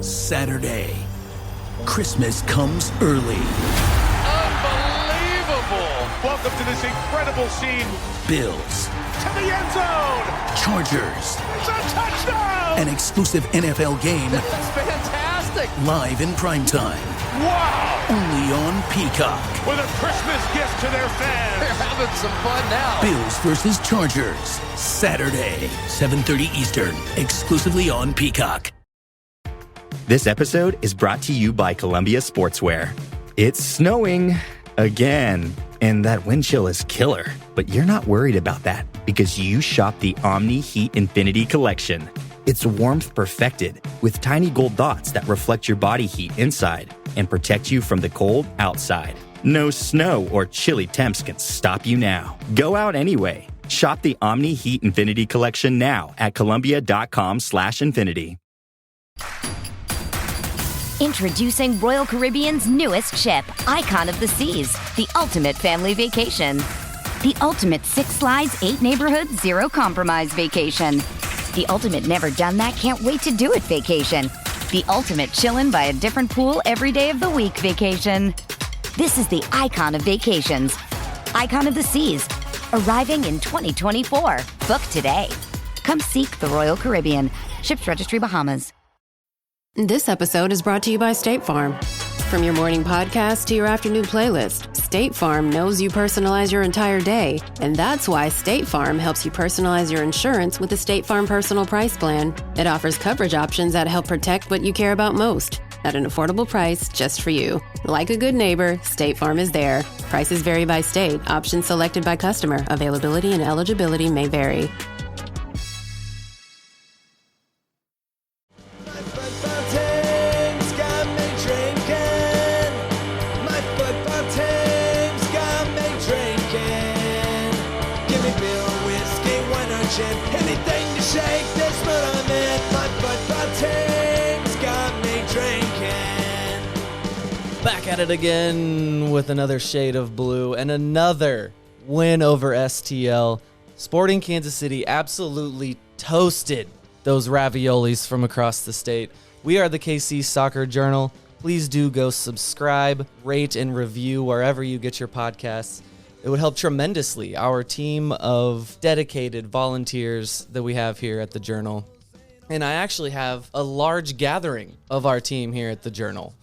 Saturday. Christmas comes early. Unbelievable! Welcome to this incredible scene. Bills. To the end zone! Chargers. It's a touchdown! An exclusive NFL game. That's fantastic! Live in primetime. Wow! Only on Peacock. With a Christmas gift to their fans. They're having some fun now. Bills versus Chargers. Saturday, 7:30 Eastern. Exclusively on Peacock. This episode is brought to you by Columbia Sportswear. It's snowing again, and that wind chill is killer. But you're not worried about that because you shop the Omni Heat Infinity Collection. It's warmth perfected with tiny gold dots that reflect your body heat inside and protect you from the cold outside. No snow or chilly temps can stop you now. Go out anyway. Shop the Omni Heat Infinity Collection now at Columbia.com/infinity. Introducing Royal Caribbean's newest ship, Icon of the Seas, the ultimate family vacation. The ultimate 6 slides, 8 neighborhoods, 0 compromise vacation. The ultimate never done that, can't wait to do it vacation. The ultimate chillin' by a different pool every day of the week vacation. This is the Icon of Vacations. Icon of the Seas, arriving in 2024. Book today. Come seek the Royal Caribbean. Ships Registry, Bahamas. This episode is brought to you by State Farm. From your morning podcast to your afternoon playlist, State Farm knows you personalize your entire day, and that's why State Farm helps you personalize your insurance with the State Farm Personal Price Plan. It offers coverage options that help protect what you care about most at an affordable price just for you. Like a good neighbor, State Farm is there. Prices vary by state. Options selected by customer. Availability and eligibility may vary. Anything to shake this mood I'm in. My football team's got me drinking. Back at it again with another shade of blue and another win over STL. Sporting Kansas City absolutely toasted those raviolis from across the state. We are the KC Soccer Journal. Please do go subscribe, rate, and review wherever you get your podcasts. It would help tremendously our team of dedicated volunteers that we have here at the Journal. And I actually have a large gathering of our team here at the Journal.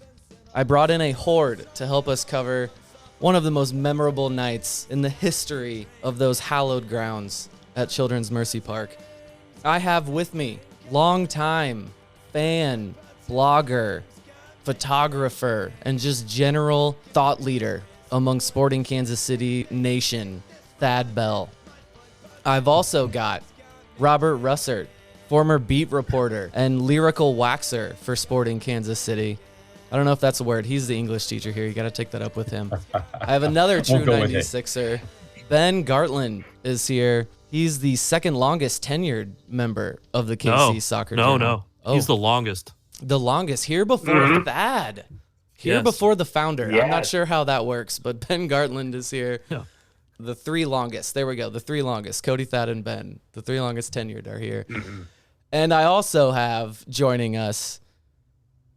I brought in a HOARD to help us cover one of the most memorable nights in the history of those hallowed grounds at Children's Mercy Park. I have with me longtime fan, blogger, photographer, and just general thought leader among Sporting Kansas City Nation, Thad Bell. I've also got Robert Russert, former beat reporter and lyrical waxer for Sporting Kansas City. I don't know if that's a word. He's the English teacher here. You got to take that up with him. I have another true 96er. Ben Gartland is here. He's the second longest tenured member of the KC Soccer Journal. No. Oh. He's the longest. The longest. Here before Thad. Here before the founder. Yes. I'm not sure how that works, but Ben Gartland is here. Yeah. The 3 longest. There we go. The 3 longest. Cody, Thad, and Ben. The 3 longest tenured are here. And I also have joining us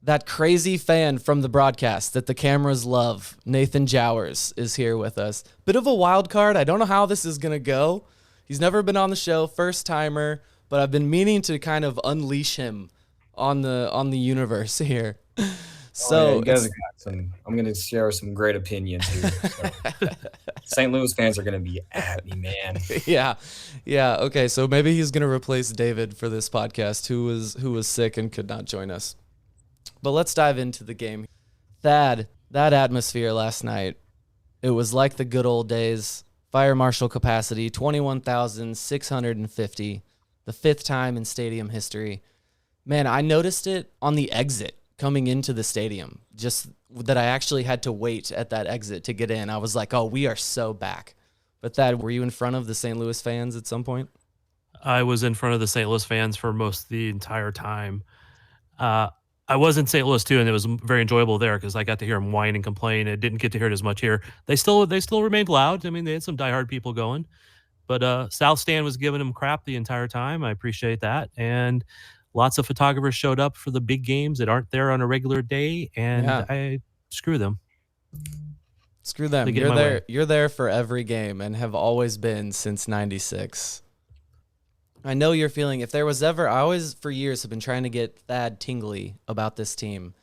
that crazy fan from the broadcast that the cameras love. Nathan Jowers is here with us. Bit of a wild card. I don't know how this is going to go. He's never been on the show, first timer, but I've been meaning to kind of unleash him on the universe here. So you guys got some. I'm going to share some great opinions here. So. St. Louis fans are going to be at me, man. Yeah. Okay, so maybe he's going to replace David for this podcast, who was sick and could not join us. But let's dive into the game. Thad, that atmosphere last night, it was like the good old days. Fire marshal capacity, 21,650, the 5th time in stadium history. Man, I noticed it on the exit coming into the stadium, just that I actually had to wait at that exit to get in. I was like, oh, we are so back. But Thad, were you in front of the St. Louis fans at some point? I was in front of the St. Louis fans for most of the entire time. I was in St. Louis too, and it was very enjoyable there because I got to hear them whine and complain. I didn't get to hear it as much here. They still remained loud. I mean, they had some diehard people going, but South Stand was giving them crap the entire time. I appreciate that. And Lots of photographers showed up for the big games that aren't there on a regular day, and I screw them. Screw them. They get You're in my there. way. You're there for every game and have always been since '96. I know you're feeling. If there was ever, I always for years have been trying to get Thad tingly about this team,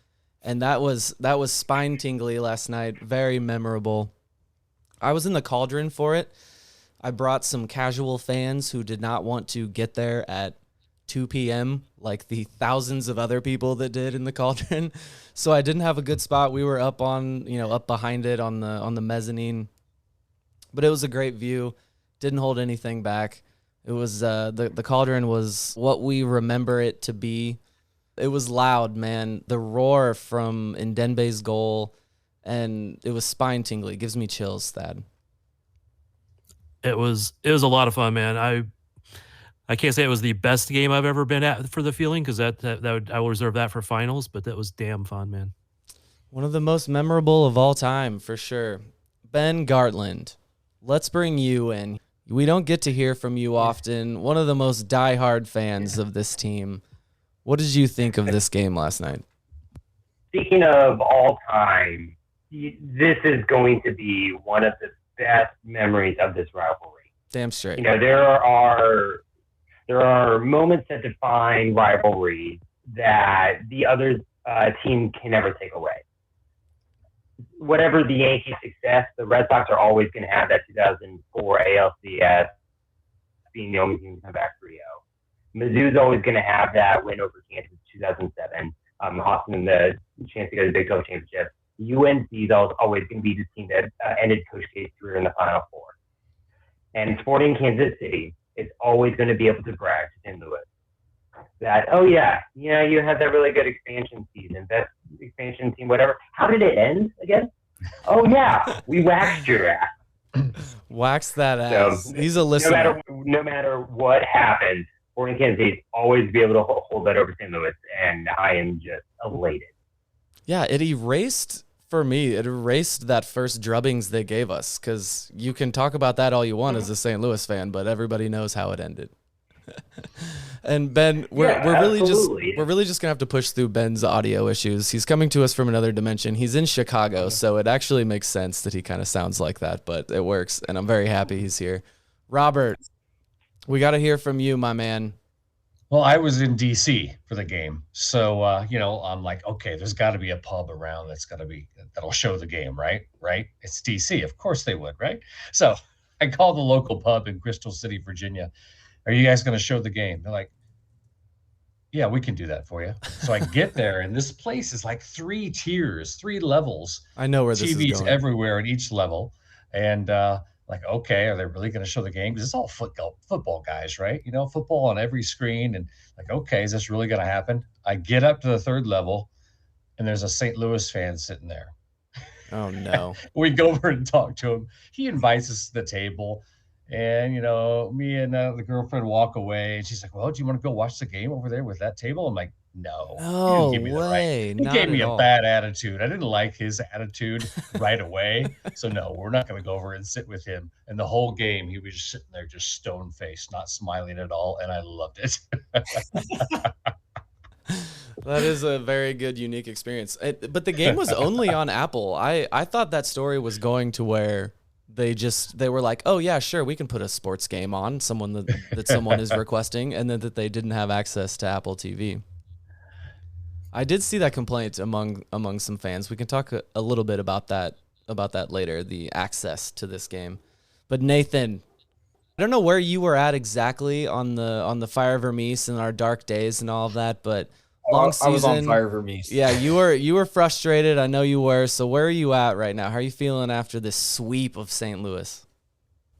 and that was spine tingly last night. Very memorable. I was in the Cauldron for it. I brought some casual fans who did not want to get there at 2 p.m. like the thousands of other people that did in the Cauldron. So I didn't have a good spot. We were up behind it on the mezzanine. But it was a great view. Didn't hold anything back. It was the Cauldron was what we remember it to be. It was loud, man. The roar from Ndenbe's goal, and it was spine tingly. It gives me chills, Thad. It was a lot of fun, man. I can't say it was the best game I've ever been at for the feeling, because I will reserve that for finals, but that was damn fun, man. One of the most memorable of all time, for sure. Ben Gartland, let's bring you in. We don't get to hear from you often. One of the most diehard fans of this team. What did you think of this game last night? Speaking of all time, this is going to be one of the best memories of this rivalry. Damn straight. You know, there are moments that define rivalries that the other team can never take away. Whatever the Yankees' success, the Red Sox are always going to have that 2004 ALCS being the only team to come back 3-0. Mizzou's always going to have that win over Kansas 2007, Austin the chance to go to the Big 12 championship. UNC is always going to be the team that ended Coach K's career in the Final Four. And Sporting Kansas City is always going to be able to brag to St. Louis that, oh yeah, you had that really good expansion season, best expansion team, whatever. How did it end again? Oh yeah, we waxed your ass. Wax that ass. So, he's a listener. No matter what happens, Sporting Kansas City always be able to hold that over St. Louis, and I am just elated. Yeah, it erased that first drubbings they gave us, because you can talk about that all you want as a St. Louis fan, but everybody knows how it ended. And Ben, we're really just gonna have to push through Ben's audio issues. He's coming to us from another dimension. He's in Chicago, so it actually makes sense that he kind of sounds like that, but it works, and I'm very happy he's here. Robert, we got to hear from you, my man. Well, I was in D.C. for the game, so I'm like, okay, there's got to be a pub around that'll show the game, right? It's D.C. Of course they would, right? So I called the local pub in Crystal City, Virginia. Are you guys going to show the game? They're like, yeah, we can do that for you. So I get there, and this place is like 3 tiers, 3 levels. I know where this is TVs going. everywhere at each level, and like, okay, are they really going to show the game? Because it's all football guys, right? Football on every screen, and like, okay, is this really going to happen? I get up to the 3rd level, and there's a St. Louis fan sitting there. Oh no! We go over and talk to him. He invites us to the table. And, me and the girlfriend walk away, and she's like, well, do you want to go watch the game over there with that table? I'm like, no. No he didn't give me way. He gave me a bad attitude. I didn't like his attitude right away. So, no, we're not going to go over and sit with him. And the whole game, he was just sitting there, just stone-faced, not smiling at all. And I loved it. That is a very good, unique experience. But the game was only on Apple. I thought that story was going to where they were like, oh yeah, sure, we can put a sports game on that someone is requesting, and then that they didn't have access to Apple TV. I did see that complaint among some fans. We can talk a little bit about that later, the access to this game. But Nathan, I don't know where you were at exactly on the Fire Vermes and our dark days and all of that, but long season. I was on Fire Vermes. Yeah, you were frustrated. I know you were. So where are you at right now? How are you feeling after this sweep of St. Louis?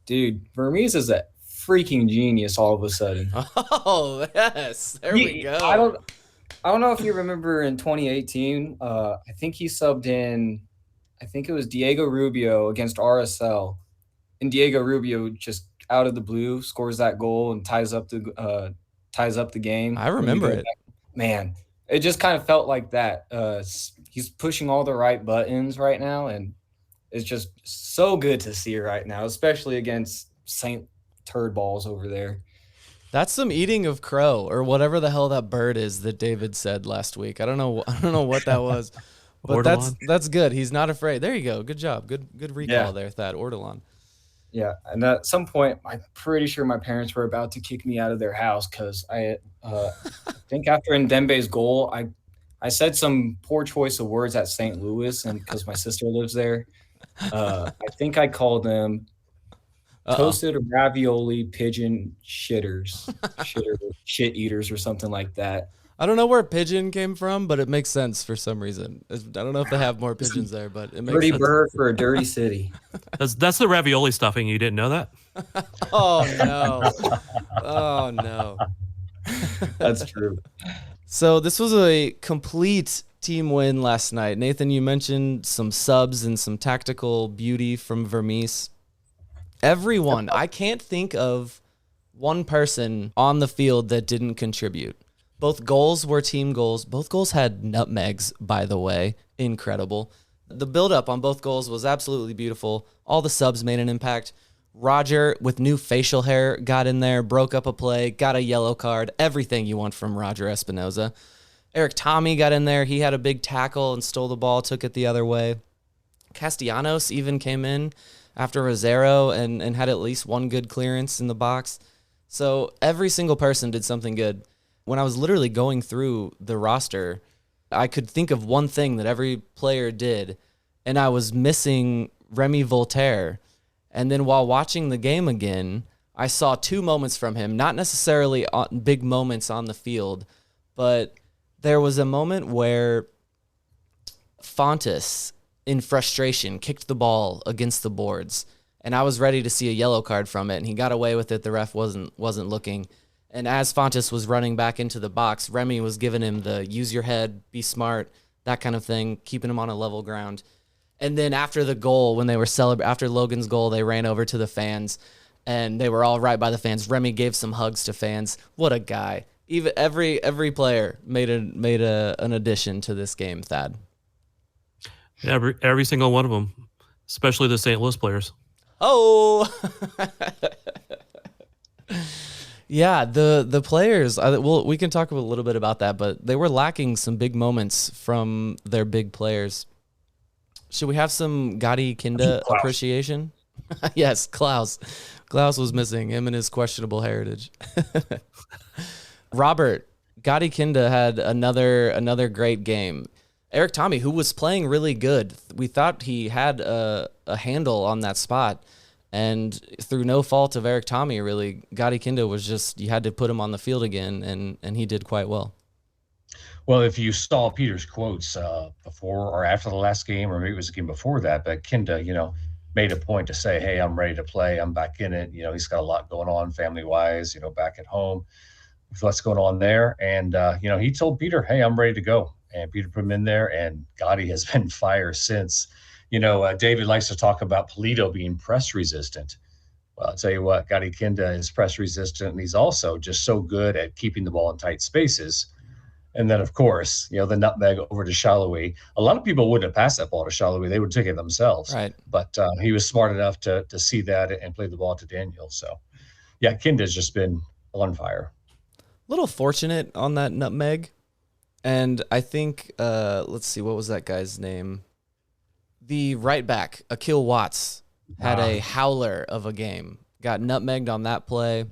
Dude, Vermes is a freaking genius all of a sudden. Oh, yes. There we go. I don't know if you remember in 2018, I think he subbed in, I think it was Diego Rubio against RSL. And Diego Rubio just out of the blue scores that goal and ties up the game. I remember it. Man, it just kind of felt like that. He's pushing all the right buttons right now, and it's just so good to see right now, especially against Saint Turd Balls over there. That's some eating of crow or whatever the hell that bird is that David said last week. I don't know what that was. But that's good. He's not afraid. There you go. Good job. Good recall there, Thad. Ortolan. Yeah, and at some point, I'm pretty sure my parents were about to kick me out of their house because I think after Ndembe's goal, I said some poor choice of words at St. Louis, and because my sister lives there, I think I called them toasted ravioli pigeon shit eaters or something like that. I don't know where pigeon came from, but it makes sense for some reaon. I don't know if they have more pigeons there, but it makes dirty sense. bird for a dirty city. That's the ravioli stuffing. You didn't know that? Oh no! Oh no! That's true. So this was a complete team win last night. Nathan, you mentioned some subs and some tactical beauty from Vermes. Everyone, I can't think of one person on the field that didn't contribute. Both goals were team goals. Both goals had nutmegs, by the way. Incredible. The build-up on both goals was absolutely beautiful. All the subs made an impact. Roger, with new facial hair, got in there, broke up a play, got a yellow card. Everything you want from Roger Espinoza. Eric Tommy got in there. He had a big tackle and stole the ball, took it the other way. Castellanos even came in after Rosero and had at least one good clearance in the box. So every single person did something good. When I was literally going through the roster, I could think of one thing that every player did, and I was missing Remy Voltaire. And then while watching the game again, I saw two moments from him, not necessarily big moments on the field, but there was a moment where Fontes, in frustration, kicked the ball against the boards, and I was ready to see a yellow card from it, and he got away with it. The ref wasn't looking. And as Fontes was running back into the box, Remy was giving him the use your head, be smart, that kind of thing, keeping him on a level ground. And then after the goal, when they were after Logan's goal, they ran over to the fans, and they were all right by the fans. Remy gave some hugs to fans. What a guy! Even every player made an addition to this game. Thad. Every single one of them, especially the St. Louis players. Oh. Yeah, the players, we can talk a little bit about that, but they were lacking some big moments from their big players. Should we have some Gadi Kinda appreciation? Yes, Klaus. Klaus was missing, him and his questionable heritage. Robert, Gadi Kinda had another great game. Eric Tommy, who was playing really good, we thought he had a handle on that spot. And through no fault of Eric Tommy, really, Gadi Kinda was just, you had to put him on the field again, and he did quite well. Well, if you saw Peter's quotes before or after the last game, or maybe it was a game before that, but Kinda, made a point to say, hey, I'm ready to play. I'm back in it. He's got a lot going on family-wise, back at home. With what's going on there. And, he told Peter, hey, I'm ready to go. And Peter put him in there, and Gadi has been fire since. David likes to talk about Polito being press resistant. Well, I'll tell you what, Gadi Kinda is press resistant, and he's also just so good at keeping the ball in tight spaces. And then, of course, the nutmeg over to Shallowy. A lot of people wouldn't have passed that ball to Shallowy. They would take it themselves. Right. But he was smart enough to see that and play the ball to Daniel. So, yeah, Kinda's just been on fire. A little fortunate on that nutmeg. And I think, let's see, what was that guy's name? The right back, Akil Watts, had a howler of a game. Got nutmegged on that play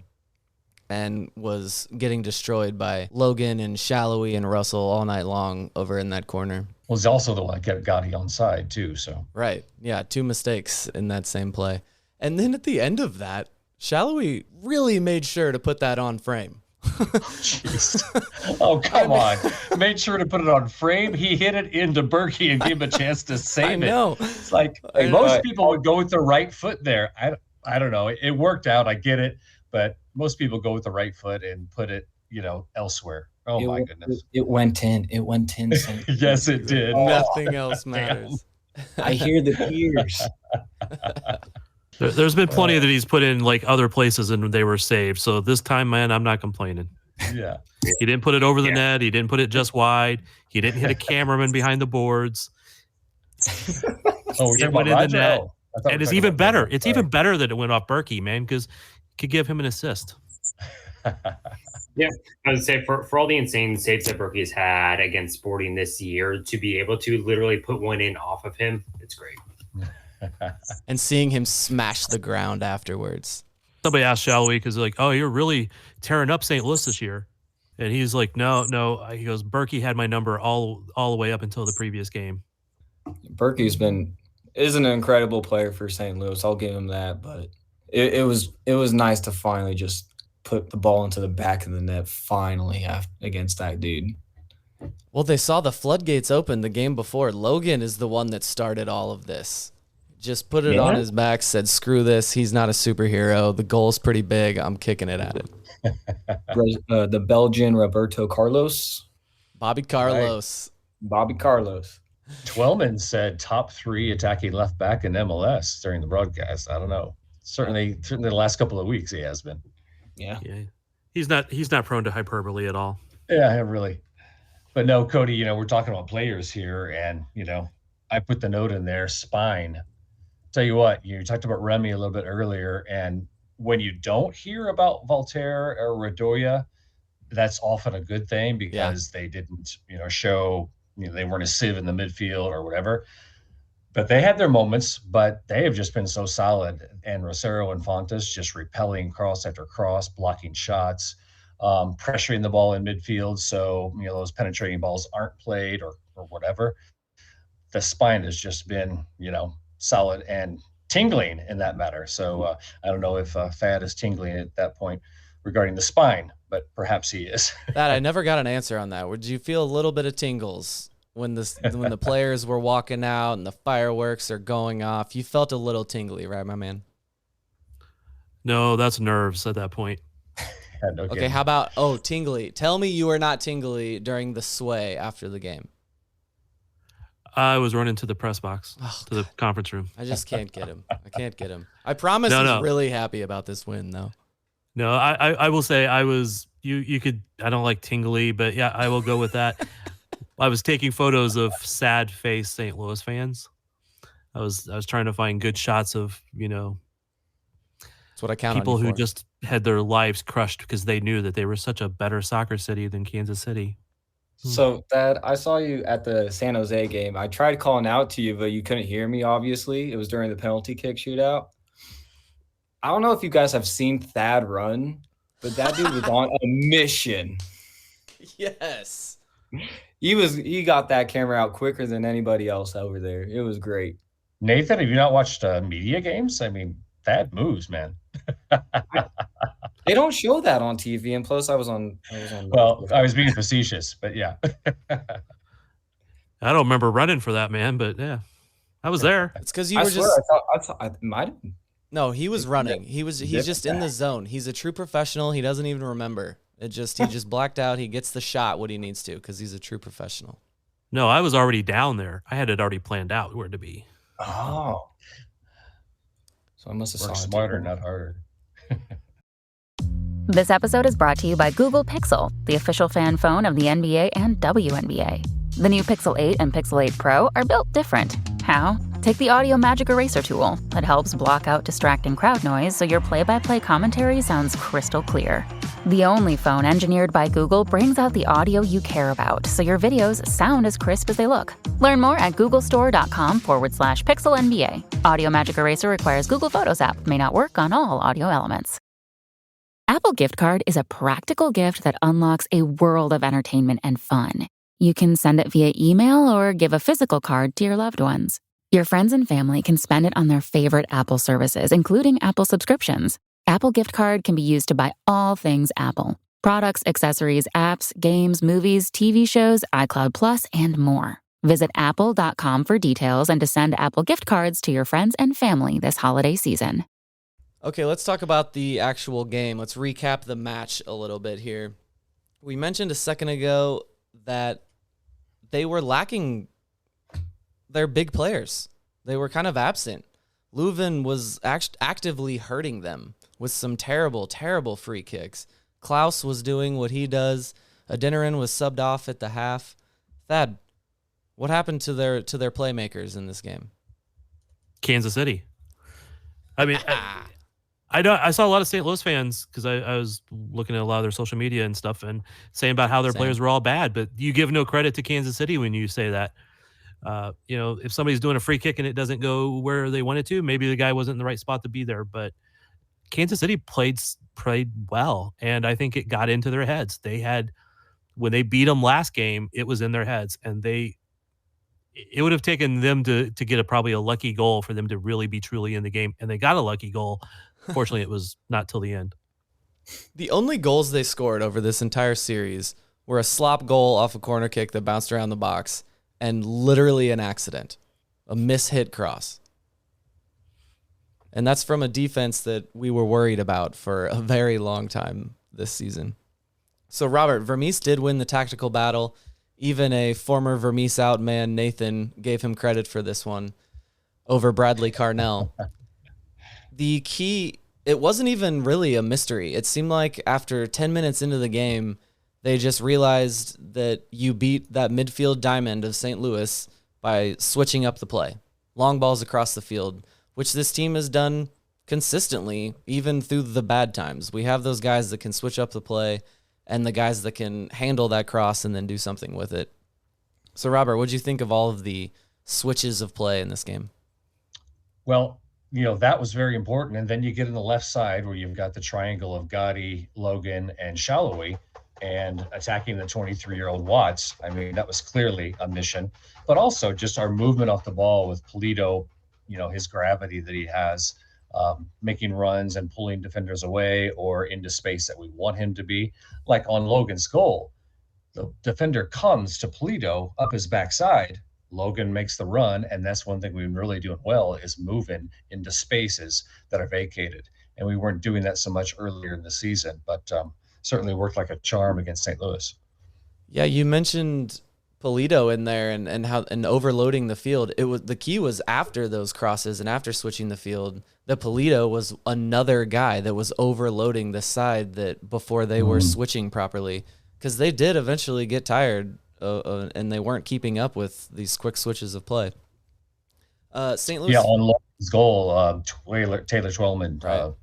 and was getting destroyed by Logan and Shallowy and Russell all night long over in that corner. Well, he's also the one that kept Gotti on side, too. So right. Yeah, 2 mistakes in that same play. And then at the end of that, Shallowy really made sure to put that on frame. Jeez. Oh, come on. Made sure to put it on frame. He hit it into Berkey and gave him a chance to save it. I know. It's like most people would go with the right foot there. I don't know. It worked out. I get it. But most people go with the right foot and put it, elsewhere. Oh, my goodness. It went in. It went in. Yes, it did. Nothing else matters. I hear the tears. There's been plenty that he's put in like other places and they were saved. So this time, man, I'm not complaining. Yeah. He didn't put it over the net. He didn't put it just wide. He didn't hit a cameraman behind the boards. It went in the net. And it's even better. It's even better that it went off Berkey, man, because it could give him an assist. Yeah, I would say for all the insane saves that Berkey's had against Sporting this year, to be able to literally put one in off of him, it's great. And seeing him smash the ground afterwards. Somebody asked Shallowy because like, oh, you're really tearing up St. Louis this year. And he's like, no. He goes, Berkey had my number all the way up until the previous game. Berkey's is an incredible player for St. Louis. I'll give him that, but it was nice to finally just put the ball into the back of the net finally against that dude. Well, they saw the floodgates open the game before. Logan is the one that started all of this. Just put it on his back, said, screw this. He's not a superhero. The goal's pretty big. I'm kicking it at him. The Belgian Roberto Carlos. Bobby Carlos. Right. Bobby Carlos. Twellman said top 3 attacking left back in MLS during the broadcast. I don't know. Certainly the last couple of weeks he has been. Yeah. He's not prone to hyperbole at all. Yeah, really. But no, Cody, we're talking about players here, and I put the note in there, spine. Tell you what, you talked about Remy a little bit earlier, and when you don't hear about Voltaire or Radoya, that's often a good thing because they didn't, show, they weren't a sieve in the midfield or whatever. But they had their moments, but they have just been so solid. And Rosario and Fontes just repelling cross after cross, blocking shots, pressuring the ball in midfield. So, those penetrating balls aren't played or whatever. The spine has just been, solid and tingling in that matter. So I don't know if Fad is tingling at that point regarding the spine, but perhaps he is. That I never got an answer on that. Would you feel a little bit of tingles when the players were walking out and the fireworks are going off? You felt a little tingly, right, my man? No, that's nerves at that point. Okay, how about tingly? Tell me you were not tingly during the sway after the game. I was running to the press box, to the conference room. I just can't get him. I promise he's really happy about this win, though. No, I will say I was, you could, I don't like tingly, but yeah, I will go with that. I was taking photos of sad face St. Louis fans. I was trying to find good shots of, that's what I count people on you who for. just had their lives crushed because they knew that they were such a better soccer city than Kansas City. So, Dad, I saw you at the San Jose game. I tried calling out to you, but you couldn't hear me, obviously. It was during the penalty kick shootout. I don't know if you guys have seen Thad run, but that dude was on a mission. Yes. He got that camera out quicker than anybody else over there. It was great. Nathan, have you not watched media games? I mean, Thad moves, man. They don't show that on TV, and plus I was on. Well, I was being facetious, but yeah. I don't remember running for that, man, but yeah, I was there. It's because you were just. I might have. No, he was running. He's just in the zone. He's a true professional. He doesn't even remember. He just blacked out. He gets the shot what he needs to because he's a true professional. No, I was already down there. I had it already planned out where to be. Oh. So I must have worked smarter, not harder. This episode is brought to you by Google Pixel, the official fan phone of the NBA and WNBA. The new Pixel 8 and Pixel 8 Pro are built different. How? Take the Audio Magic Eraser tool. It helps block out distracting crowd noise so your play-by-play commentary sounds crystal clear. The only phone engineered by Google brings out the audio you care about so your videos sound as crisp as they look. Learn more at googlestore.com/pixelnba. Audio Magic Eraser requires Google Photos app. May not work on all audio elements. Apple Gift Card is a practical gift that unlocks a world of entertainment and fun. You can send it via email or give a physical card to your loved ones. Your friends and family can spend it on their favorite Apple services, including Apple subscriptions. Apple Gift Card can be used to buy all things Apple. Products, accessories, apps, games, movies, TV shows, iCloud Plus, and more. Visit apple.com for details and to send Apple Gift Cards to your friends and family this holiday season. Okay, let's talk about the actual game. Let's recap the match a little bit here. We mentioned a second ago that they were lacking their big players. They were kind of absent. Leuven was actively hurting them with some terrible, terrible free kicks. Klaus was doing what he does. Adeniran was subbed off at the half. Thad, what happened to their playmakers in this game? Kansas City. I mean, I saw a lot of St. Louis fans because I was looking at a lot of their social media and stuff and saying about how their players were all bad, but you give no credit to Kansas City when you say that. If somebody's doing a free kick and it doesn't go where they want it to, maybe the guy wasn't in the right spot to be there. But Kansas City played well, and I think it got into their heads. When they beat them last game, it was in their heads, and it would have taken them to get probably a lucky goal for them to really be truly in the game, and they got a lucky goal. Fortunately, it was not till the end. The only goals they scored over this entire series were a slop goal off a corner kick that bounced around the box and literally an accident, a mishit cross. And that's from a defense that we were worried about for a very long time this season. So, Robert, Vermes did win the tactical battle. Even a former Vermes out man, Nathan, gave him credit for this one over Bradley Carnell. The key, it wasn't even really a mystery. It seemed like after 10 minutes into the game, they just realized that you beat that midfield diamond of St. Louis by switching up the play. Long balls across the field, which this team has done consistently, even through the bad times. We have those guys that can switch up the play and the guys that can handle that cross and then do something with it. So, Robert, what did you think of all of the switches of play in this game? Well, that was very important. And then you get in the left side where you've got the triangle of Gotti, Logan, and Shallowy, and attacking the 23-year-old Watts. I mean, that was clearly a mission. But also just our movement off the ball with Polito, his gravity that he has, making runs and pulling defenders away or into space that we want him to be. Like on Logan's goal, the defender comes to Polito up his backside. Logan makes the run, and that's one thing we've been really doing well is moving into spaces that are vacated. And we weren't doing that so much earlier in the season, but certainly worked like a charm against St. Louis. Yeah, you mentioned Polito in there and overloading the field. The key was after those crosses and after switching the field, that Polito was another guy that was overloading the side that before they were switching properly, because they did eventually get tired and they weren't keeping up with these quick switches of play. St. Louis. Yeah, on Logan's goal, Taylor Twellman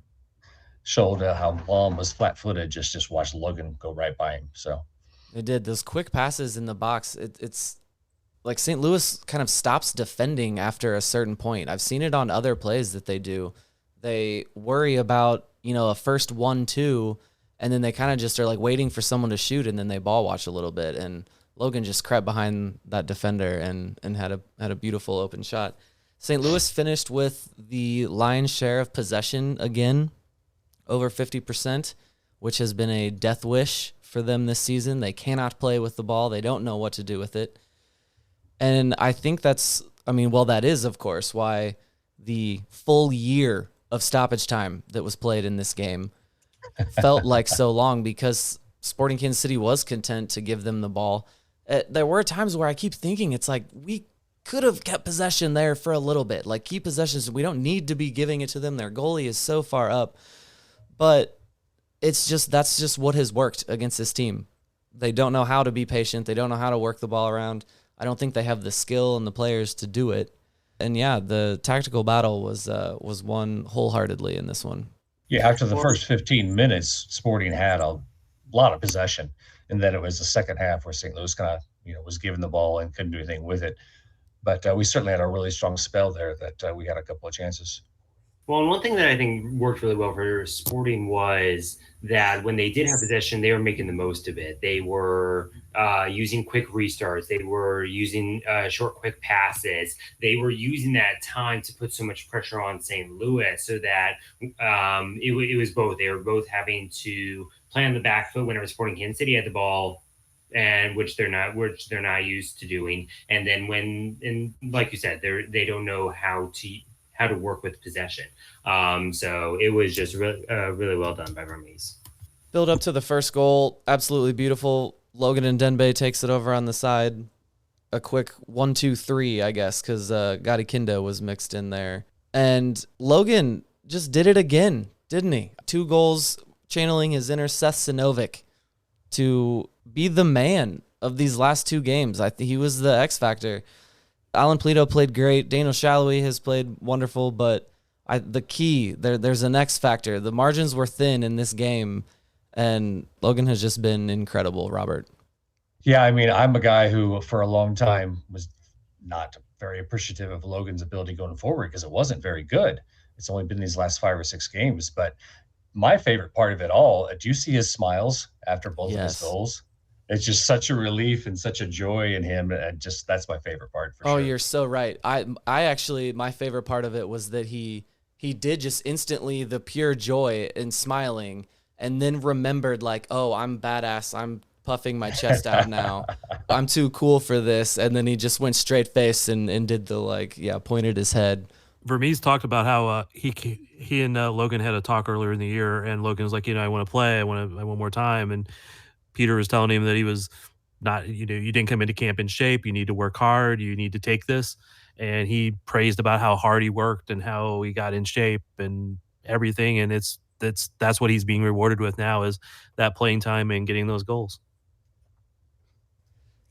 showed how Baum was flat-footed. Just watch Logan go right by him. So they did those quick passes in the box. It's like St. Louis kind of stops defending after a certain point. I've seen it on other plays that they do. They worry about a first 1-2, and then they kind of just are like waiting for someone to shoot, and then they ball watch a little bit. And Logan just crept behind that defender and had a beautiful open shot. St. Louis finished with the lion's share of possession again, over 50%, which has been a death wish for them this season. They cannot play with the ball. They don't know what to do with it. And I think that is, of course, why the full year of stoppage time that was played in this game felt like so long, because Sporting Kansas City was content to give them the ball. There were times where I keep thinking it's like we could have kept possession there for a little bit. Like, keep possessions. We don't need to be giving it to them. Their goalie is so far up. But that's just what has worked against this team. They don't know how to be patient. They don't know how to work the ball around. I don't think they have the skill and the players to do it. And yeah, the tactical battle was won wholeheartedly in this one. Yeah, after the first 15 minutes, Sporting had a lot of possession, and then it was the second half where St. Louis kind of was given the ball and couldn't do anything with it. But we certainly had a really strong spell there that we had a couple of chances. Well, and one thing that I think worked really well for Sporting was that when they did have possession, they were making the most of it. They were using quick restarts. They were using short, quick passes. They were using that time to put so much pressure on St. Louis so that it was both. They were both having to play on the back foot whenever Sporting Kansas City had the ball, and which they're not used to doing. And then like you said, they don't know how to work with possession. So it was just really well done by Vermes. Build up to the first goal, absolutely beautiful. Logan and Denbei takes it over on the side. A quick 1-2-3, I guess, because Gotti Kindo was mixed in there. And Logan just did it again, didn't he? 2 goals, channeling his inner Seth Sinovic to be the man of these last 2 games. I think he was the X factor. Alan Polito played great. Daniel Shallowy has played wonderful, but the key there's an X factor. The margins were thin in this game, and Logan has just been incredible, Robert. Yeah, I mean, I'm a guy who for a long time was not very appreciative of Logan's ability going forward because it wasn't very good. It's only been these last 5 or 6 games. But my favorite part of it all, do you see his smiles after both of his goals? It's just such a relief and such a joy in him. And just that's my favorite part for sure. Oh, you're so right. I actually, my favorite part of it was that he did just instantly the pure joy and smiling, and then remembered like, oh, I'm badass. I'm puffing my chest out now. I'm too cool for this. And then he just went straight face and did the pointed his head. Vermes talked about how he and Logan had a talk earlier in the year, and Logan was like, I want to play. I want more time. And Peter was telling him that he was not, you didn't come into camp in shape. You need to work hard. You need to take this. And he praised about how hard he worked and how he got in shape and everything. And that's what he's being rewarded with now, is that playing time and getting those goals.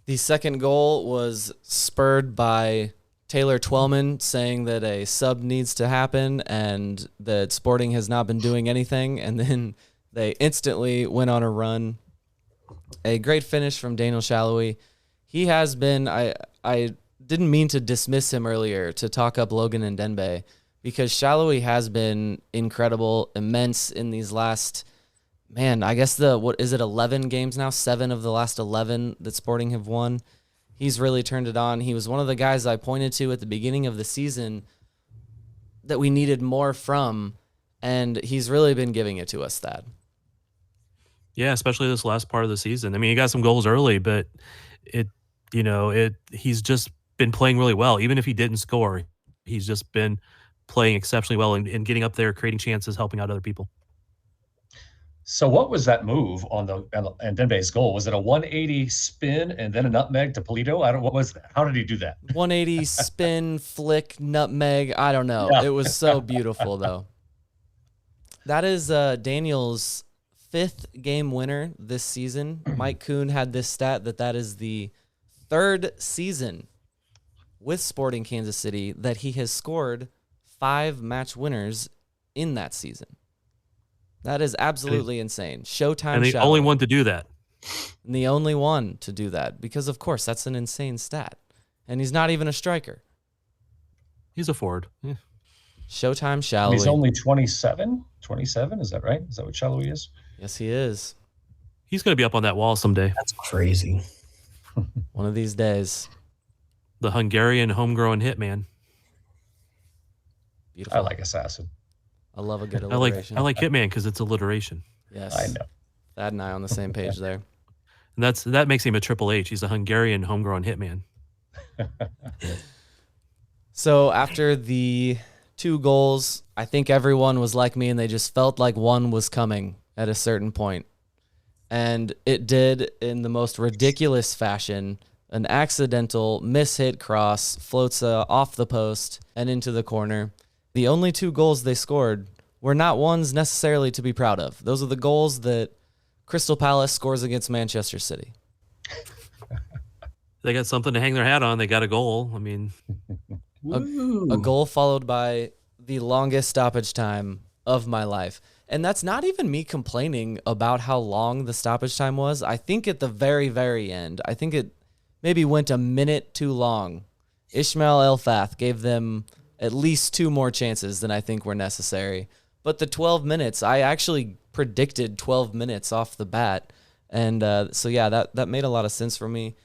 The second goal was spurred by Taylor Twellman saying that a sub needs to happen and that Sporting has not been doing anything. And then they instantly went on a run. A great finish from Daniel Shallowy. He has been, I didn't mean to dismiss him earlier to talk up Logan and Denbei, because Shallowy has been incredible, immense in these last, I guess 11 games now? 7 of the last 11 that Sporting have won. He's really turned it on. He was one of the guys I pointed to at the beginning of the season that we needed more from, and he's really been giving it to us, Thad. Yeah, especially this last part of the season. I mean, he got some goals early, but he's just been playing really well. Even if he didn't score, he's just been playing exceptionally well and getting up there, creating chances, helping out other people. So what was that move on Denbei's goal? Was it a 180 spin and then a nutmeg to Polito? What was that? How did he do that? 180 spin, flick, nutmeg. I don't know. Yeah. It was so beautiful, though. That is Daniel's 5th game winner this season. Mike Kuhn had this stat that is the 3rd season with Sporting Kansas City that he has scored 5 match winners in that season. That is absolutely insane. Showtime. And the only one to do that. And the only one to do that, because of course that's an insane stat. And he's not even a striker. He's a forward. Yeah. Showtime Shallowy. He's only 27? 27, is that right? Is that what Shallowy is? Yes, he is. He's going to be up on that wall someday. That's crazy. One of these days. The Hungarian homegrown hitman. Beautiful. I like Assassin. I love a good alliteration. I like hitman because it's alliteration. Yes. I know. Thad and I on the same page there. And that makes him a Triple H. He's a Hungarian homegrown hitman. So after the 2 goals, I think everyone was like me and they just felt like one was coming at a certain point. And it did in the most ridiculous fashion. An accidental mishit cross floats off the post and into the corner. The only 2 goals they scored were not ones necessarily to be proud of. Those are the goals that Crystal Palace scores against Manchester City. They got something to hang their hat on. They got a goal. I mean, a goal followed by the longest stoppage time of my life. And that's not even me complaining about how long the stoppage time was. I think at the very, very end, I think it maybe went a minute too long. Ismail Elfath gave them at least 2 more chances than I think were necessary. But the 12 minutes, I actually predicted 12 minutes off the bat. And that made a lot of sense for me.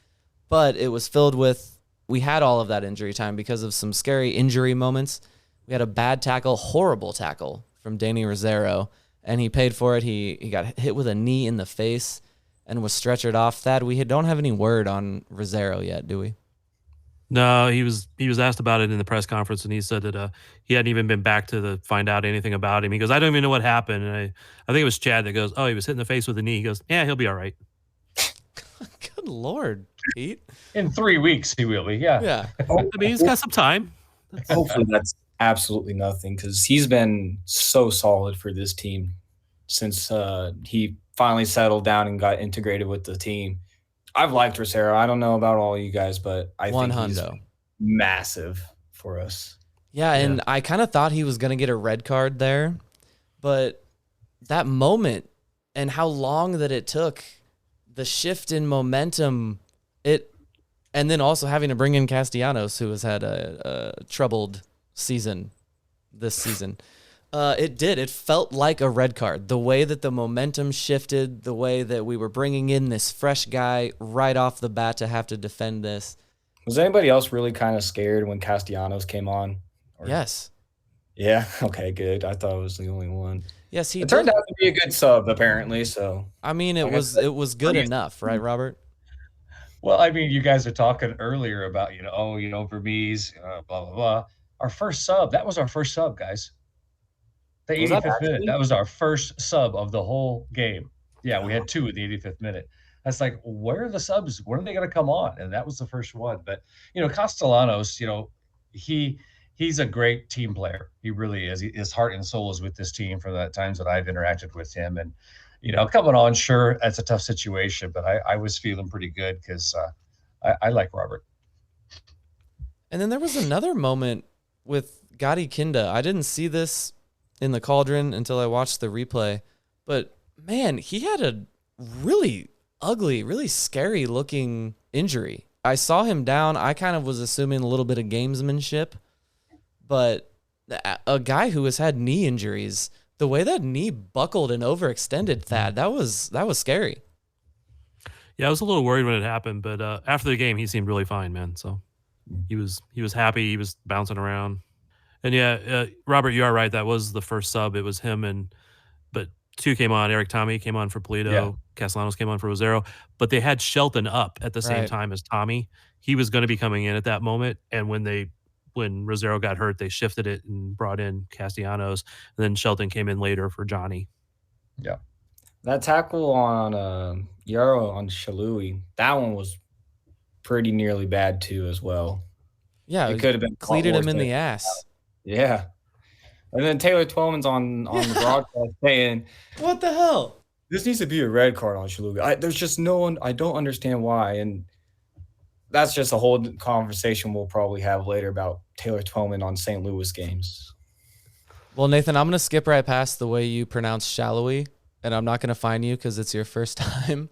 But it was filled with, we had all of that injury time because of some scary injury moments. We had a bad tackle, horrible tackle from Danny Rosero, and he paid for it. He got hit with a knee in the face and was stretchered off. Thad, we don't have any word on Rosero yet, do we? No, he was asked about it in the press conference, and he said that he hadn't even been back to find out anything about him. He goes, I don't even know what happened. And I think it was Chad that goes, oh, he was hit in the face with a knee. He goes, yeah, he'll be all right. Good Lord, Pete. In 3 weeks, he will be, yeah. Yeah. I mean, he's got some time. Hopefully that's absolutely nothing, because he's been so solid for this team since he finally settled down and got integrated with the team. I've liked Rosero. I don't know about all you guys, but I think he's massive for us. Yeah, and I kind of thought he was going to get a red card there, but that moment and how long that it took, the shift in momentum, and then also having to bring in Castellanos, who has had a troubled season this season. It felt like a red card. The way that the momentum shifted, the way that we were bringing in this fresh guy right off the bat to have to defend this. Was anybody else really kind of scared when Castellanos came on? Yes. Yeah. Okay, good. I thought I was the only one. Yes, It turned out to be a good sub, apparently. So I mean, it was good enough, right, Robert? Well, I mean, you guys are talking earlier about, Vermes, blah, blah, blah. Our first sub, that was our first sub, guys. The 85th minute, that was our first sub of the whole game. Yeah, we had 2 in the 85th minute. That's like, where are the subs? When are they going to come on? And that was the first one. But, Castellanos, he's a great team player. He really is. His heart and soul is with this team from the times that I've interacted with him. And, coming on, sure, that's a tough situation, but I was feeling pretty good because I like Robert. And then there was another moment with Gadi Kinda. I didn't see this in the Cauldron until I watched the replay, but man, he had a really ugly, really scary looking injury. I saw him down. I kind of was assuming a little bit of gamesmanship, but a guy who has had knee injuries, the way that knee buckled and overextended, Thad, that was scary. Yeah, I was a little worried when it happened, but after the game, he seemed really fine, man. So he was happy. He was bouncing around. And yeah, Robert, you are right. That was the first sub. It was him but 2 came on. Eric Tommy came on for Polito. Yeah. Castellanos came on for Rosero. But they had Shelton up at the same time as Tommy. He was going to be coming in at that moment. And when Rosero got hurt, they shifted it and brought in Castellanos. And then Shelton came in later for Johnny. Yeah. That tackle on Yarrow on Shalui, that one was pretty nearly bad too as well. Yeah, it could have been cleated him in the ass. Yeah. And then Taylor Twellman's on the broadcast saying, "What the hell? This needs to be a red card on Shalui. There's just no one. I don't understand why." And that's just a whole conversation we'll probably have later about Taylor Twellman on St. Louis games. Well, Nathan, I'm going to skip right past the way you pronounce Shallowy, and I'm not going to fine you because it's your first time.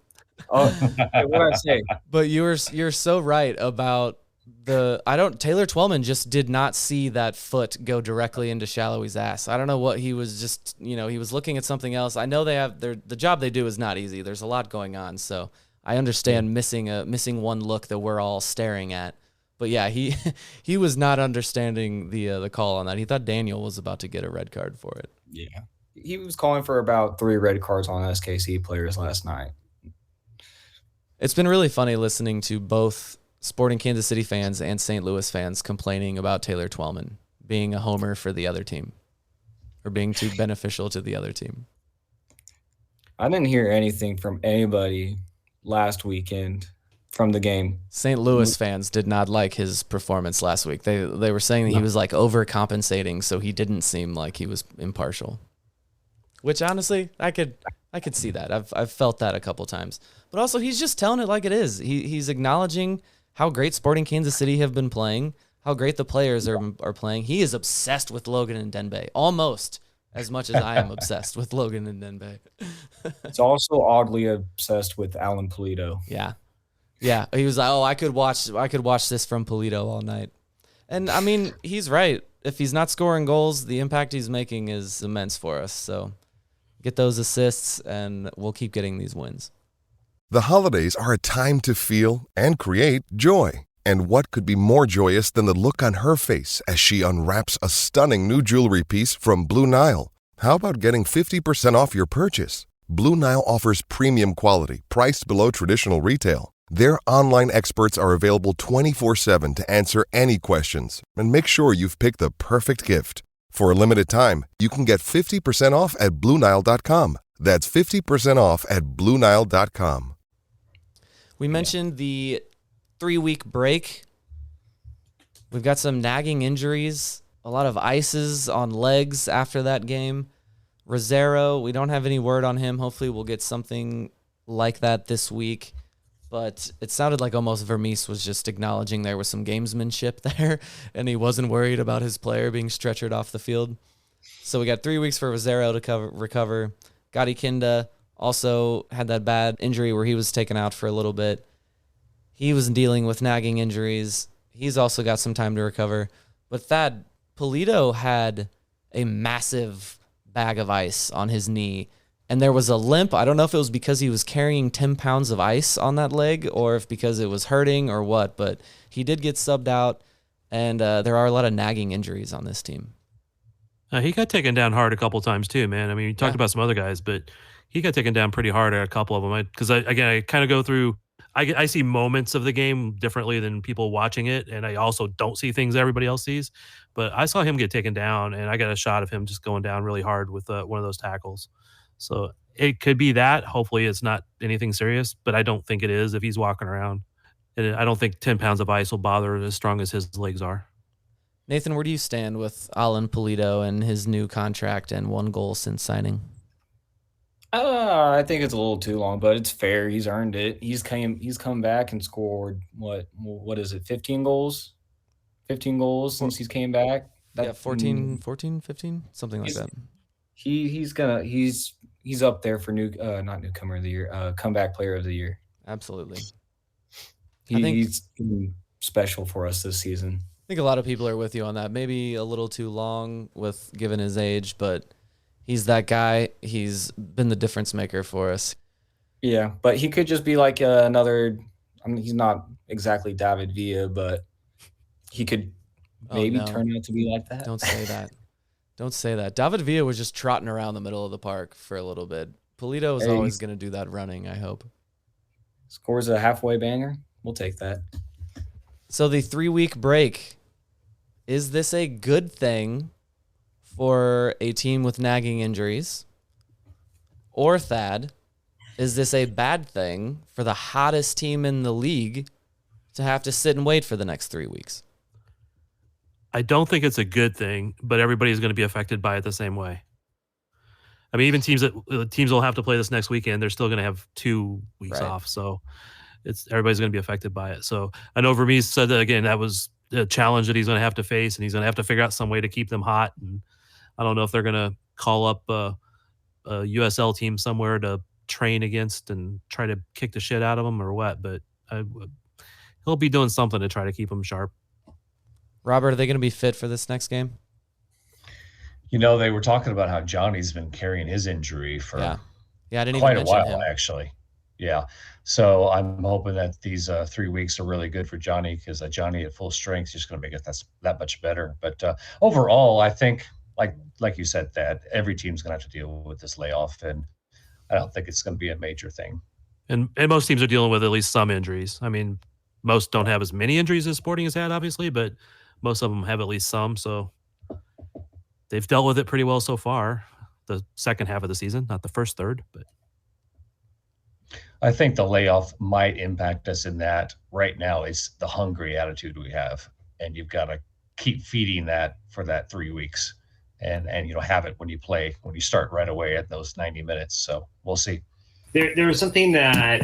Oh, what did I say? But you're so right about Taylor Twellman just did not see that foot go directly into Shallowy's ass. I don't know what he was just, he was looking at something else. I know the job they do is not easy. There's a lot going on. So I understand missing one look that we're all staring at. But yeah, he was not understanding the call on that. He thought Daniel was about to get a red card for it. Yeah. He was calling for about 3 red cards on SKC players last night. It's been really funny listening to both Sporting Kansas City fans and St. Louis fans complaining about Taylor Twellman being a homer for the other team or being too beneficial to the other team. I didn't hear anything from anybody last weekend from the game. St. Louis fans did not like his performance last week. They were saying that he was like overcompensating, so he didn't seem like he was impartial. Which honestly, I could see that. I've felt that a couple times. But also, he's just telling it like it is. He's acknowledging how great Sporting Kansas City have been playing, how great the players are playing. He is obsessed with Logan and Denbei, almost as much as I am obsessed with Logan and Denbei. It's also oddly obsessed with Alan Polito. Yeah. Yeah, he was like, "Oh, I could watch this from Polito all night." And I mean, he's right. If he's not scoring goals, the impact he's making is immense for us. So get those assists and we'll keep getting these wins. The holidays are a time to feel and create joy. And what could be more joyous than the look on her face as she unwraps a stunning new jewelry piece from Blue Nile? How about getting 50% off your purchase? Blue Nile offers premium quality, priced below traditional retail. Their online experts are available 24/7 to answer any questions and make sure you've picked the perfect gift. For a limited time, you can get 50% off at BlueNile.com. That's 50% off at BlueNile.com. We mentioned the 3-week break. We've got some nagging injuries, a lot of ices on legs after that game. Rosero, we don't have any word on him. Hopefully we'll get something like that this week. But it sounded like almost Vermes was just acknowledging there was some gamesmanship there, and he wasn't worried about his player being stretchered off the field. So we got 3 weeks for Rosario to recover. Gadi Kinda also had that bad injury where he was taken out for a little bit. He was dealing with nagging injuries. He's also got some time to recover. But Thad, Polito had a massive bag of ice on his knee, and there was a limp. I don't know if it was because he was carrying 10 pounds of ice on that leg or if because it was hurting or what, but he did get subbed out, and there are a lot of nagging injuries on this team. He got taken down hard a couple times too, man. I mean, you talked about some other guys, but he got taken down pretty hard at a couple of them. Because I kind of go through, I see moments of the game differently than people watching it, and I also don't see things everybody else sees. But I saw him get taken down, and I got a shot of him just going down really hard with one of those tackles. So it could be that. Hopefully, it's not anything serious, but I don't think it is if he's walking around. And I don't think 10 pounds of ice will bother as strong as his legs are. Nathan, where do you stand with Alan Polito and his new contract and 1 goal since signing? I think it's a little too long, but it's fair. He's earned it. He's come back and scored what is it? 15 goals? 15 goals since he's came back. 14, 15, something like that. He's up there for not newcomer of the year, comeback player of the year. Absolutely. He's been special for us this season. I think a lot of people are with you on that. Maybe a little too long with given his age, but he's that guy. He's been the difference maker for us. Yeah, but he could just be like another. I mean, he's not exactly David Villa, but he could maybe turn out to be like that. Don't say that. Don't say that. David Villa was just trotting around the middle of the park for a little bit. Polito is always going to do that running, I hope. Scores a halfway banger. We'll take that. So the 3-week break, is this a good thing for a team with nagging injuries? Or, Thad, is this a bad thing for the hottest team in the league to have to sit and wait for the next 3 weeks? I don't think it's a good thing, but everybody's going to be affected by it the same way. I mean, even teams will have to play this next weekend. They're still going to have 2 weeks off. So everybody's going to be affected by it. So I know Vermes said that again, that was a challenge that he's going to have to face, and he's going to have to figure out some way to keep them hot. And I don't know if they're going to call up a USL team somewhere to train against and try to kick the shit out of them or what, but he'll be doing something to try to keep them sharp. Robert, are they going to be fit for this next game? You know, they were talking about how Johnny's been carrying his injury for I didn't quite even a while, mention him. actually. Yeah. So I'm hoping that these 3 weeks are really good for Johnny, because Johnny at full strength is just going to make it that much better. But overall, I think, like you said, that every team's going to have to deal with this layoff, and I don't think it's going to be a major thing. And most teams are dealing with at least some injuries. I mean, most don't have as many injuries as Sporting has had, obviously, but most of them have at least some. So they've dealt with it pretty well so far. The second half of the season, not the first third, but I think the layoff might impact us in that right now is the hungry attitude we have, and you've got to keep feeding that for that 3 weeks, and have it when you start right away at those 90 minutes. So we'll see. There was something that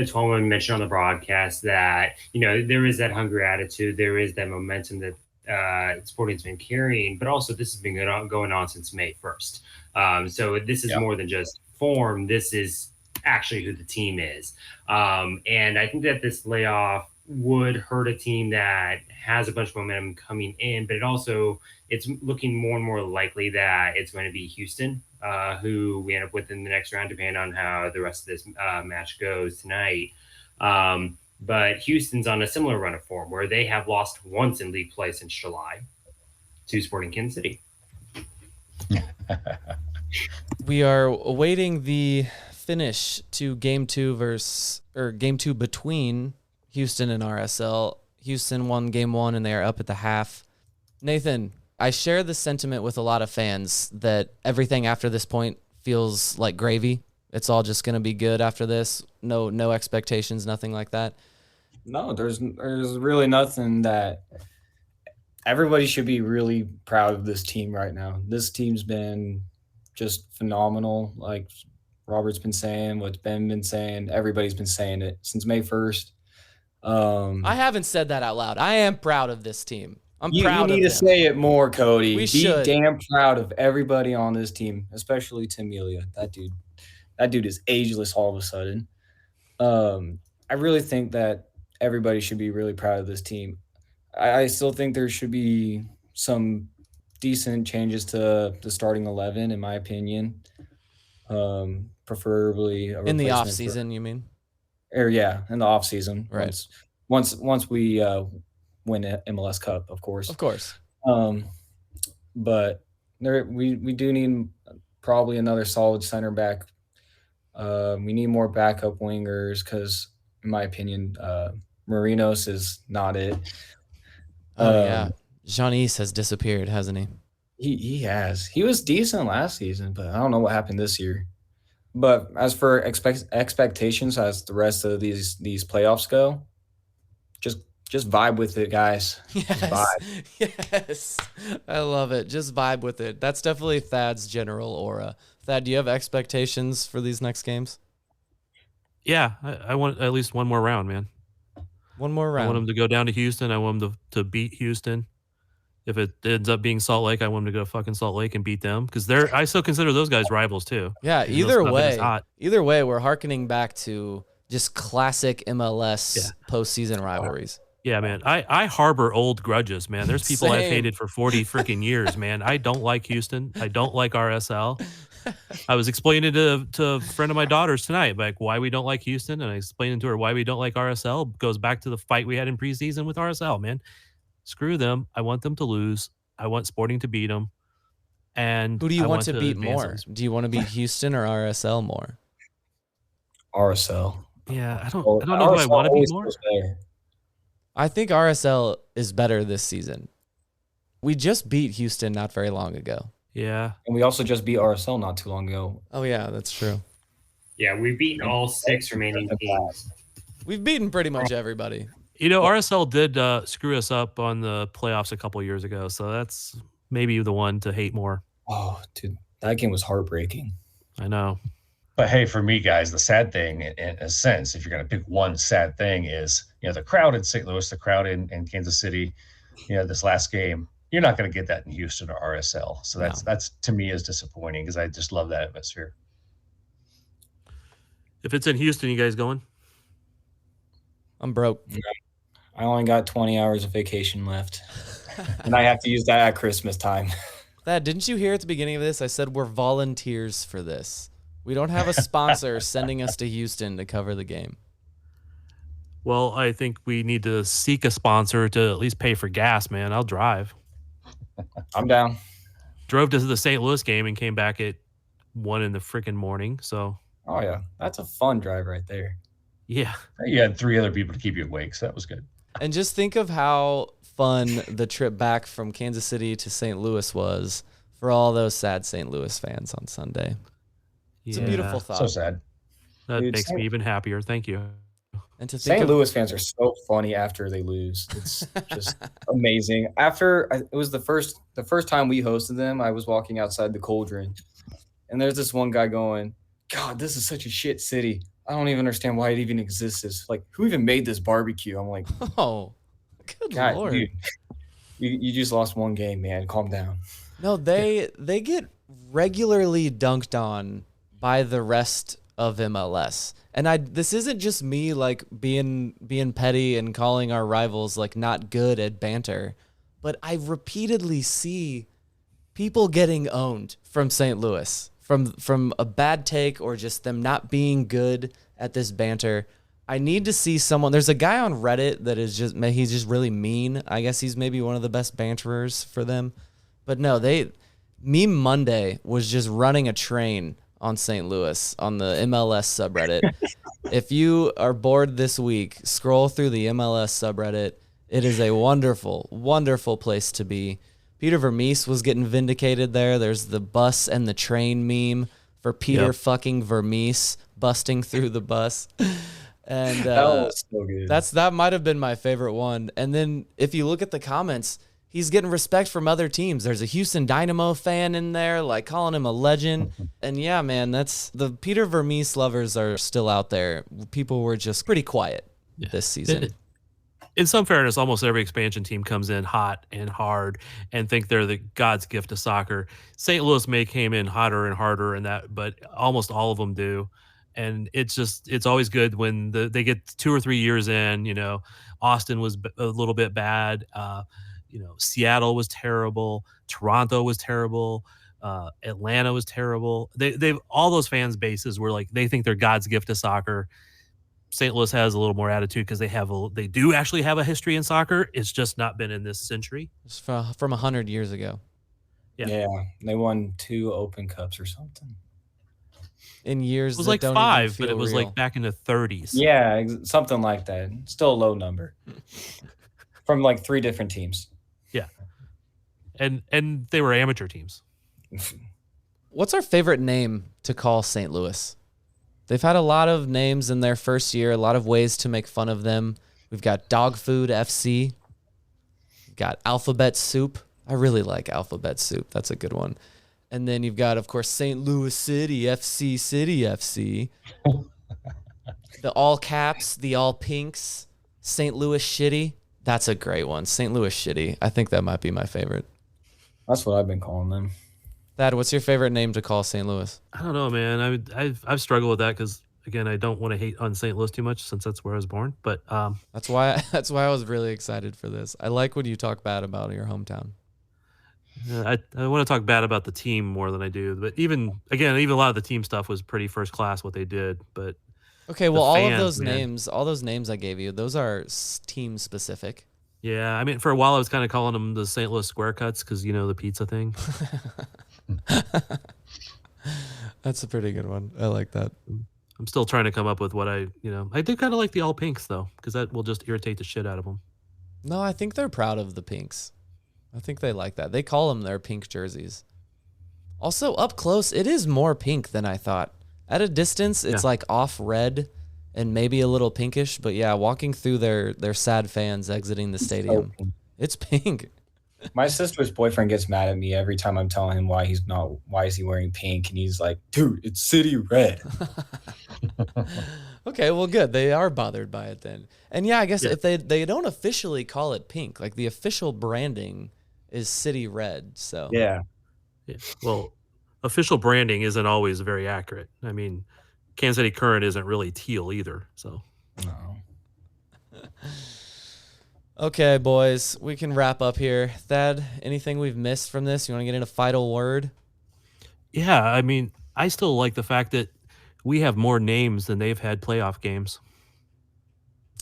Tolman mentioned on the broadcast that, there is that hungry attitude. There is that momentum that Sporting's been carrying, but also this has been going on since May 1st. So this is more than just form. This is actually who the team is. And I think that this layoff would hurt a team that has a bunch of momentum coming in, but it's looking more and more likely that it's going to be Houston, who we end up with in the next round, depending on how the rest of this match goes tonight. But Houston's on a similar run of form where they have lost once in league play since July to Sporting Kansas City. We are awaiting the finish to game two between Houston and RSL. Houston won game one and they are up at the half. Nathan, I share the sentiment with a lot of fans that everything after this point feels like gravy. It's all just going to be good after this. No expectations, nothing like that. No, there's really nothing that everybody should be really proud of this team right now. This team's been just phenomenal. Like Robert's been saying, what Ben been saying. Everybody's been saying it since May 1st. I haven't said that out loud. I am proud of this team. I'm You proud need of to them. say it more, Cody. We Be should. damn proud of everybody on this team, especially Tim Melia. That dude is ageless all of a sudden. I really think that everybody should be really proud of this team. I still think there should be some decent changes to the starting 11, in my opinion. Preferably a In the replacement off for- season, you mean? Or yeah, in the off season. Right. Once we win the MLS Cup, of course. Of course. But we do need probably another solid center back. We need more backup wingers because, in my opinion, Marinos is not it. Oh yeah, Jean-Yves has disappeared, hasn't he? He has. He was decent last season, but I don't know what happened this year. But as for expectations, as the rest of these playoffs go, just vibe with it, guys. Yes. Just vibe. Yes. I love it. Just vibe with it. That's definitely Thad's general aura. Thad, do you have expectations for these next games? Yeah, I want at least one more round, man. One more round. I want them to go down to Houston. I want them to beat Houston. If it ends up being Salt Lake, I want them to go to fucking Salt Lake and beat them because I still consider those guys rivals too. Yeah, Even though it's not either way, we're hearkening back to just classic MLS postseason rivalries. Yeah, man. I harbor old grudges, man. There's people I've Same. hated for 40 freaking years, man. I don't like Houston. I don't like RSL. I was explaining to a friend of my daughter's tonight, like why we don't like Houston, and I explained to her why we don't like RSL. It goes back to the fight we had in preseason with RSL, man. Screw them. I want them to lose. I want Sporting to beat them. And Who do you I want to beat advance more? them. Do you want to beat Houston or RSL more? RSL. Yeah, I don't know who I want to beat more. I think RSL is better this season. We just beat Houston not very long ago. Yeah. And we also just beat RSL not too long ago. Oh yeah, that's true. Yeah, we've beaten all 6 remaining teams. We've beaten pretty much everybody. You know, RSL did screw us up on the playoffs a couple years ago, so that's maybe the one to hate more. Oh, dude, that game was heartbreaking. I know. But hey, for me, guys, the sad thing, in a sense, if you're going to pick one sad thing, is the crowd in St. Louis, the crowd in Kansas City, this last game. You're not going to get that in Houston or RSL. So that's to me is disappointing because I just love that atmosphere. If it's in Houston, you guys going? I'm broke. I only got 20 hours of vacation left, and I have to use that at Christmas time. Thad, didn't you hear at the beginning of this? I said we're volunteers for this. We don't have a sponsor sending us to Houston to cover the game. Well, I think we need to seek a sponsor to at least pay for gas, man. I'll drive. I'm down. Drove to the St. Louis game and came back at 1 in the freaking morning. So. Oh yeah, that's a fun drive right there. Yeah. You had 3 other people to keep you awake, so that was good. And just think of how fun the trip back from Kansas City to St. Louis was for all those sad St. Louis fans on Sunday. It's a beautiful thought. So sad. That makes me even happier. Thank you. And to think St. Louis fans are so funny after they lose. It's just amazing. It was the first time we hosted them, I was walking outside the Cauldron, and there's this one guy going, "God, this is such a shit city. I don't even understand why it even exists. It's like, who even made this barbecue?" I'm like, oh, good God, Lord. dude, you just lost one game, man. Calm down. No, they get regularly dunked on by the rest of MLS. And this isn't just me like being petty and calling our rivals like not good at banter, but I repeatedly see people getting owned from St. Louis from a bad take or just them not being good at this banter. I need to see someone. There's a guy on Reddit that is he's just really mean. I guess he's maybe one of the best banterers for them. But no, Meme Monday was just running a train on St. Louis on the MLS subreddit. If you are bored this week, scroll through the MLS subreddit. It is a wonderful, wonderful place to be. Peter Vermes was getting vindicated there. There's the bus and the train meme for Peter fucking Vermes busting through the bus. And That was so good. that might have been my favorite one. And then if you look at the comments, he's getting respect from other teams. There's a Houston Dynamo fan in there, like calling him a legend. And yeah, man, that's the Peter Vermes lovers are still out there. People were just pretty quiet this season. In some fairness, almost every expansion team comes in hot and hard and think they're the God's gift to soccer. St. Louis may came in hotter and harder in that, but almost all of them do. And it's always good when they get 2 or 3 years in. Austin was a little bit bad. Seattle was terrible. Toronto was terrible. Atlanta was terrible. They've all those fans bases were like they think they're God's gift to soccer. St. Louis has a little more attitude because they do actually have a history in soccer. It's just not been in this century. It's from 100 years ago. Yeah, they won 2 Open Cups or something. In years, it was like 5, but it was like back in the 30s. Yeah, something like that. Still a low number from like 3 different teams. Yeah, and they were amateur teams. What's our favorite name to call St. Louis? They've had a lot of names in their first year, a lot of ways to make fun of them. We've got Dog Food FC. We've got Alphabet Soup. I really like Alphabet Soup. That's a good one. And then you've got, of course, St. Louis City FC. The all caps, the all pinks, St. Louis Shitty. That's a great one. St. Louis Shitty. I think that might be my favorite. That's what I've been calling them. Thad, what's your favorite name to call St. Louis? I don't know, man. I've struggled with that because, again, I don't want to hate on St. Louis too much since that's where I was born. But that's why I was really excited for this. I like when you talk bad about your hometown. I want to talk bad about the team more than I do. But even a lot of the team stuff was pretty first class what they did. But okay, well, all those names I gave you, those are team specific. Yeah, I mean, for a while I was kind of calling them the St. Louis Square Cuts because the pizza thing. That's a pretty good one. I like that. I'm still trying to come up with what I do kind of like the all pinks though, because that will just irritate the shit out of them. No, I think they're proud of the pinks. I think they like that. They call them their pink jerseys. Also, up close, it is more pink than I thought. At a distance, it's like off red and maybe a little pinkish, but yeah, walking through their sad fans exiting the stadium, it's pink. My sister's boyfriend gets mad at me every time I'm telling him why is he wearing pink, and he's like, dude, it's city red. Okay, well, good. They are bothered by it then. And yeah, I guess if they don't officially call it pink, like the official branding is city red. So yeah. Well, official branding isn't always very accurate. I mean, Kansas City Current isn't really teal either. So no. Okay, boys, we can wrap up here. Thad, anything we've missed from this? You want to get in a final word? Yeah, I mean, I still like the fact that we have more names than they've had playoff games.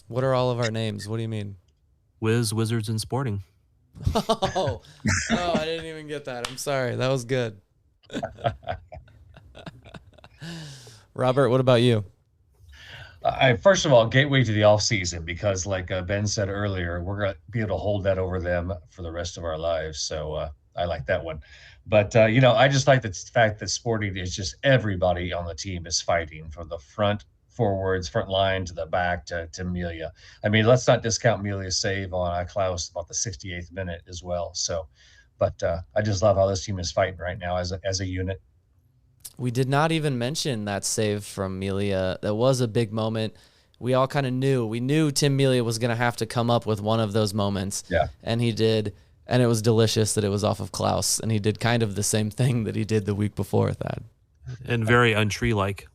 What are all of our names? What do you mean? Wiz, Wizards, and Sporting. Oh, I didn't even get that. I'm sorry. That was good. Robert, what about you? First of all, gateway to the off season, because like Ben said earlier, we're going to be able to hold that over them for the rest of our lives. So I like that one. But, I just like the fact that Sporting is just everybody on the team is fighting, from the front forwards, front line to the back to Melia. I mean, let's not discount Melia's save on Klaus about the 68th minute as well. So, but I just love how this team is fighting right now as a unit. We did not even mention that save from Melia. That was a big moment. We all kind of knew. We knew Tim Melia was going to have to come up with one of those moments. Yeah. And he did. And it was delicious that it was off of Klaus. And he did kind of the same thing that he did the week before that. And very untree-like.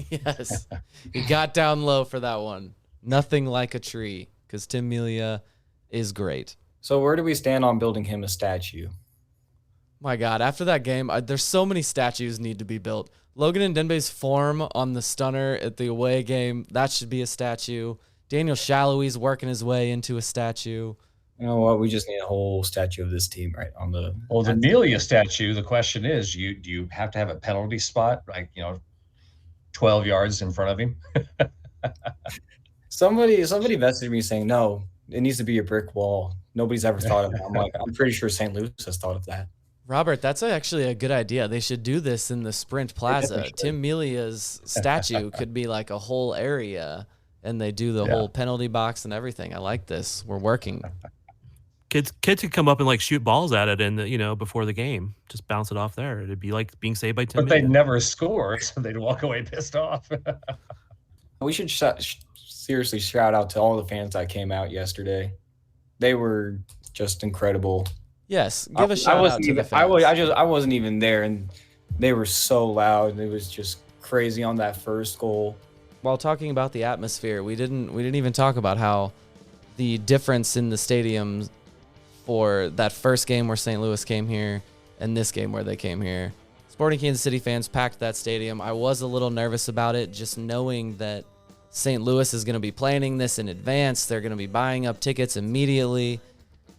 Yes. He got down low for that one. Nothing like a tree, because Tim Melia is great. So where do we stand on building him a statue? My God, after that game, there's so many statues need to be built. Logan and Denbe's form on the stunner at the away game, that should be a statue. Daniel Shallowy's working his way into a statue. You know what? We just need a whole statue of this team right on the... Well, the Melia statue, the question is, do you have to have a penalty spot, 12 yards in front of him? Somebody messaged me saying, no, it needs to be a brick wall. Nobody's ever thought of that. I'm like, I'm pretty sure St. Louis has thought of that. Robert, that's actually a good idea. They should do this in the Sprint Plaza. Tim Melia's statue could be like a whole area, and they do the whole penalty box and everything. I like this. We're working. Kids could come up and like shoot balls at it, and before the game, just bounce it off there. It'd be like being saved by 10 But they'd never score, so they'd walk away pissed off. We should seriously shout out to all the fans that came out yesterday. They were just incredible. Yes, give a shout out to the fans. I wasn't even there, and they were so loud, and it was just crazy on that first goal. While talking about the atmosphere, we didn't even talk about how the difference in the stadium for that first game where St. Louis came here and this game where they came here. Sporting Kansas City fans packed that stadium. I was a little nervous about it, just knowing that St. Louis is going to be planning this in advance. They're going to be buying up tickets immediately.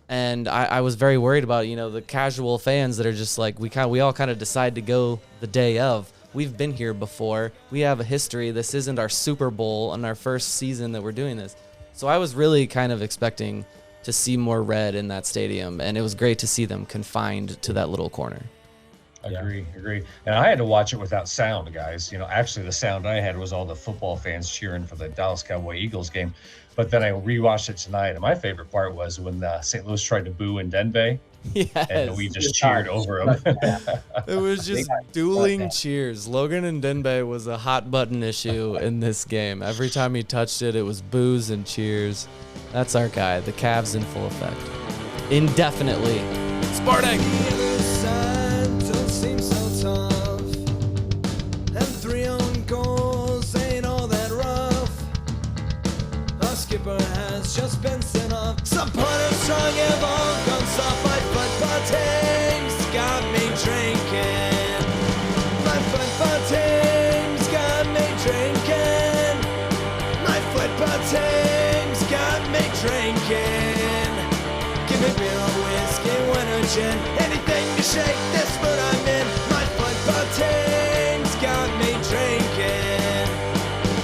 And I was very worried about, the casual fans that are just like, we all kind of decide to go the day of. We've been here before. We have a history. This isn't our Super Bowl on our first season that we're doing this. So I was really kind of expecting to see more red in that stadium, and it was great to see them confined to that little corner. Agree. And I had to watch it without sound, guys. Actually the sound I had was all the football fans cheering for the Dallas Cowboy Eagles game. But then I rewatched it tonight, and my favorite part was when St. Louis tried to boo in Denver. Yes. And we just cheered over them. It was just dueling cheers. Logan and Denbe was a hot button issue in this game. Every time he touched it, it was boos and cheers. That's our guy, the Cavs in full effect. Indefinitely. Sporting! Don't seem so tough, and 3 own goals ain't all that rough. Our skipper has just been sent off. Supporters strong have all gone soft. My football team's got me drinking. My football team's got me drinking. My football team's got me drinking. Give me beer or whiskey, wine or gin, anything to shake this mood I'm in. My football team's got me drinking.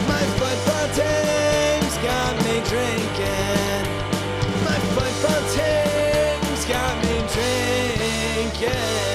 My football team's got me drinking. My football team's got me drinking.